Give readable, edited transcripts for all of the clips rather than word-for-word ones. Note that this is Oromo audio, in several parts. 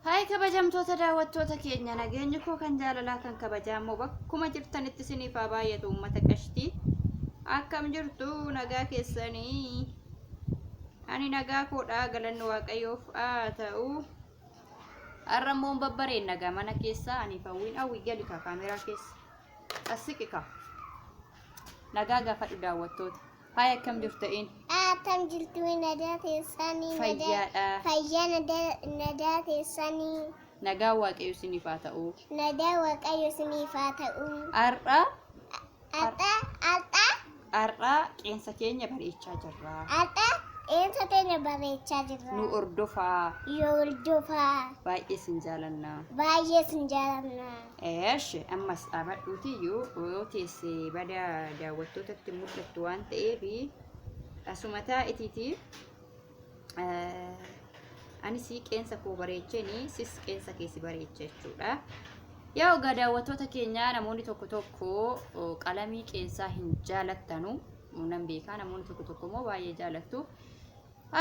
Hai kabajamtoota daawwattoota keenya nageenyi koo kan jaalalaa kan kabajamoo bakkuma jirtanitti isiniif haa baay'atu uummata qashtii akkam jirtu nagaa keessanii ani nagaa koodhaa galanni waaqayyoof haa ta'u arramoon babbareen nagaa mana keessaa ani fawwiin hawwi gali ka kaameraa keessa asiqika nagaa gaafadhu daawwattoota hai akkam jirta'in akkam jirtu nagaa keessanii fayyaa nagaa keessanii nagaa waaqayyo isiniif haa ta'u nagaa waaqayyo isiniif haa ta'u arra qeensa keenya bareechaa jirra qeensa keenya bareechaa jirra nu ordofaa baay'ee sin jaalanna eesh ammas dhaabadhuuti yoo teessee bada daawwattootatti mul'attu waan ta'eef asumataa itiiti ani si qeensa koo bareechanii sis qeensa keessi bareecha jechuudha. Yaa ogaa daawwattoota keenya namoonni tokko qalamii qeensaa hin jaalattanu nan beekaa namoonni tokko immoo baay'ee jaalattu.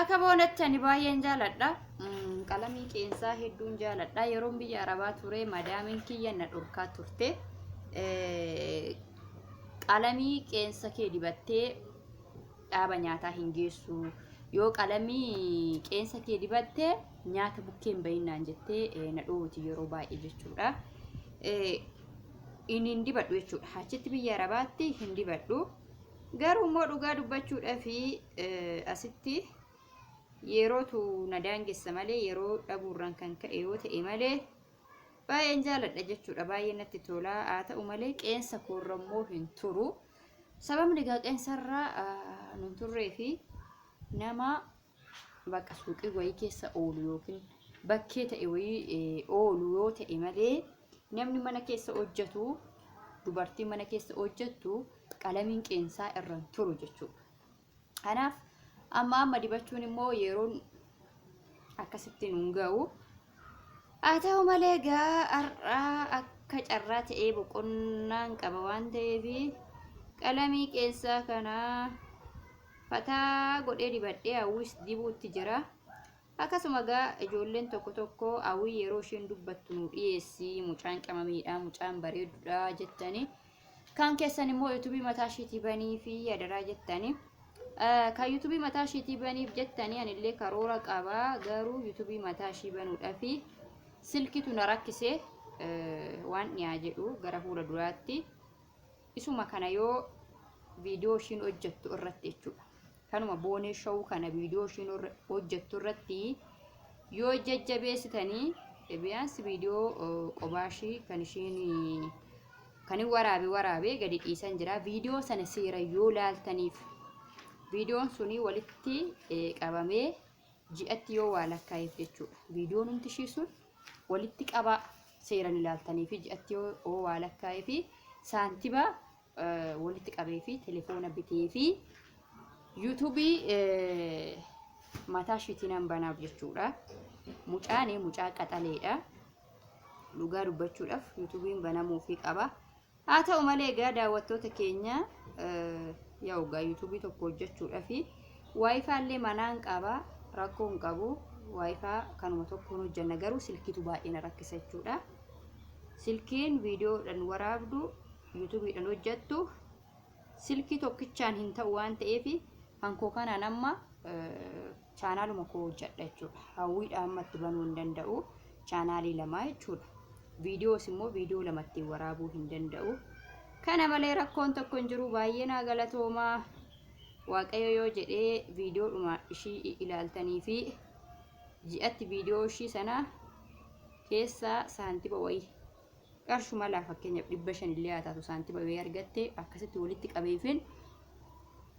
Akka boonatti ani baay'een jaaladha. Qalamii qeensaa hedduun jaaladha. Yeroo biyya Arabaa ture madaamiin kiyya na dhorkaa turte. Qalamii qeensa kee dibattee dhaaba nyaataa hin geessu. Yoo qalamii qeensa kee dibattee nyaata bukkeen bahinaan jettee na dhoowwiti yeroo baay'ee jechuudha. Inni dibadhu jechuudha. Achitti biyya Arabaatti hin dibadhu. Garuu immoo dhugaa dubbachuudhaa fi asitti yerootu na daangessa malee yeroo dhabuurraan kan ka'e yoo ta'e malee baay'een jaaladha jechuudha. Baay'ee natti tola. Haa ta'u malee qeensa koorrammoo hin turu. Sababni egaa qeensarraa nun turree fi nama bakka suuqii wayii keessa oolu yookiin bakkee ta'e wayii oolu yoo ta'e malee namni mana keessa hojjetu dubartiin mana keessa hojjettu qalamiin qeensaa irraan turu jechuudha. Kanaaf amma dibachuun immoo yeroon akkasitti nun ga'u. Haa ta'u malee egaa akka carraa ta'ee boqonnaan qaba waan ta'eef qalamii qeensaa kanaa fataa godhee dibadhee hawwis dibuutti jira. Akkasuma egaa ijoolleen tokko hawwii yeroo isheen dubbattu nu dhiyeessi mucaan qamamiidha mucaan bareedduudha jettanii kan keessan immoo yuutuubii mataa isheetii banii fi adaraa jettanii kan yuutuubii mataa isheetii baniif jettanii anillee karoora qabaa garuu yuutuubii mataa ishii banuudhaaf silkitu na rakkisee waan dhiyaa jedhu gara fuula duraatti isuma kana yoo viidiyoo ishiin hojjettu irratti jechuudha. Kanuma boonee shawuu kana viidiyoo ishiin hojjettu irratti yoo jajjabeessitanii biyaansi viidiyoo qobaashii kan ishiin kan waraabee gadi dhiisan jira. Viidiyoo sana seera yoo laaltaniif viidiyoon suni walitti qabamee ji'atti yoo waa lakkaa'eef jechuudha. Viidiyoon hundi ishii sun walitti qaba seeran ilaaltanii fi ji'atti yoo waa lakkaa'eef saantiba walitti qabee fi telefoona bitee fi yuutuubii mataa ishiitiin banaaf jechuudha. Mucaa qaxaleedha. Dhugaa dubbachuudhaaf yuutuubiin banamuufii qaba. Haa ta'u malee egaa daawwattoota keenya yaa ogaa yuutuubii tokko hojjechuudhaaf waayifaa illee manaan qaba rakkoo hin qabu. Waayifaa kanuma tokkoon hojjenna garuu silkiitu baay'ee na rakkisa jechuudha. Silkiin viidiyoodhaan waraabdu yuutuubiidhaan hojjettu silkii tokkichaan hin ta'u waan ta'eef hankoo kanaan amma chaanaaluma koo hojjedha jechuudha. Hawwiidhaan ammatti banuu hin danda'u chaanaalii lamaa jechuudha. Viidiyoos immoo viidiyoo lamatti waraabuu hin danda'u. Kana malee rakkoon tokko hin jiru. Baay'ee naa galatoomaa. Waaqayyo yoo jedhee viidiyoodhuma ishii ilaaltanii fi ji'atti viidiyoo ishii sana keessaa saantiba wayii qarshuma laa fakkeenyaaf 500 illee haa taatu saantiba wayii argatte akkasitti walitti qabeefin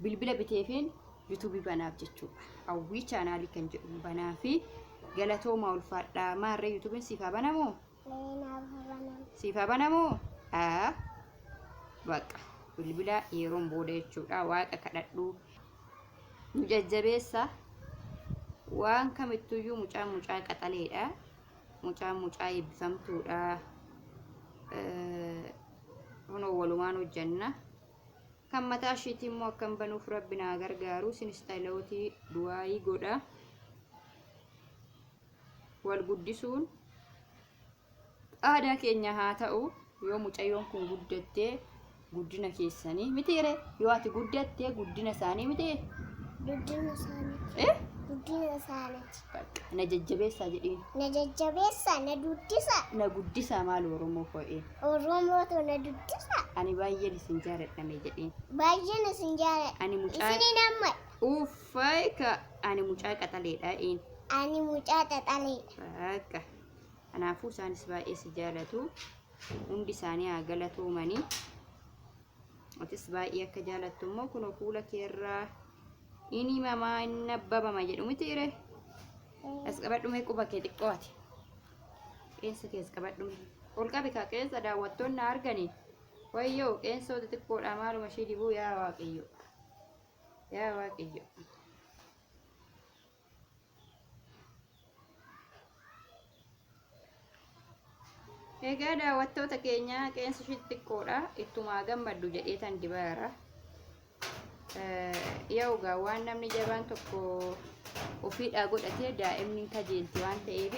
bilbila biteefin yuutuubii banaaf jechuudha. Hawwii chaanaalii kan jedhu banaa fi galatoomaa ulfaadhaa. Maarree yuutuubiin siifaa banamoo? Siifaa banamoo? Bakka bilbila yeroon booda jechuudha. Waaqa kadhadhu nu jajjabeessa. Waan kamittuyyuu mucaa qaxaleedha. Mucaa eebbifamtuudha. Kunoo walumaan hojjenna. Kan mataa isheetii immoo akkam banuuf rabbi naa gargaaru sinis taayilootii du'aayii godha. Wal guddisuun aadaa keenya haa ta'u yoo mucayyoon kun guddattee guddina keessanii mitiire yoo ati guddattee guddina isaanii miti Guddina isaaniiti. Guddina isaaniiti. na jajjabeessaa jedhiin Na jajjabeessa, na duddisa. na guddisaa maal oromoo fo'ee Oromootu na duddisa. ani baay'een isin jaaladhame jedhiin Baay'een isin jaalladha. ani mucaa Isiniin amma uffayka ani mucaa qaxaleedha een ani mucaa xaxaleedha. bakka kanaafuu isaanis baay'ee si jaalatu hundi isaanii haa galatoomanii atis baay'ee akka jaalattu immoo kun fuula keerraa ini mamaa inni abbabama jedhu mitiire as qabadhume quba kee xiqqooti qeensa kees qabadhume ol qabi kaa qeensa daawwattoonni arganii wayyoo qeensoota xiqqoodha maaluma ishii dibuu yaa waaqayyo yaa waaqayyo egaa daawwattoota keenya qeensa ishii xiqqoodha ittumaa gammaddu jedheetan dibaara yaugaa waan namni jabaan tokko ofiidhaa godhatee daa'imni kajeelti waan ta'eef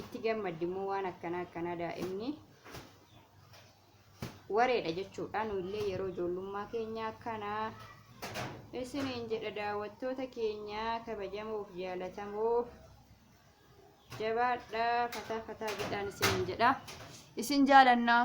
itti gammaddi immoo waan akkanaa daa'imni wareedha jechuudha nu illee yeroo ijoollummaa keenya akkanaa isiniin jedha daawwattoota keenya kabajamoof jaalatamoo jabaadha fataa jedhaan isiniin jedha isin jaalannaa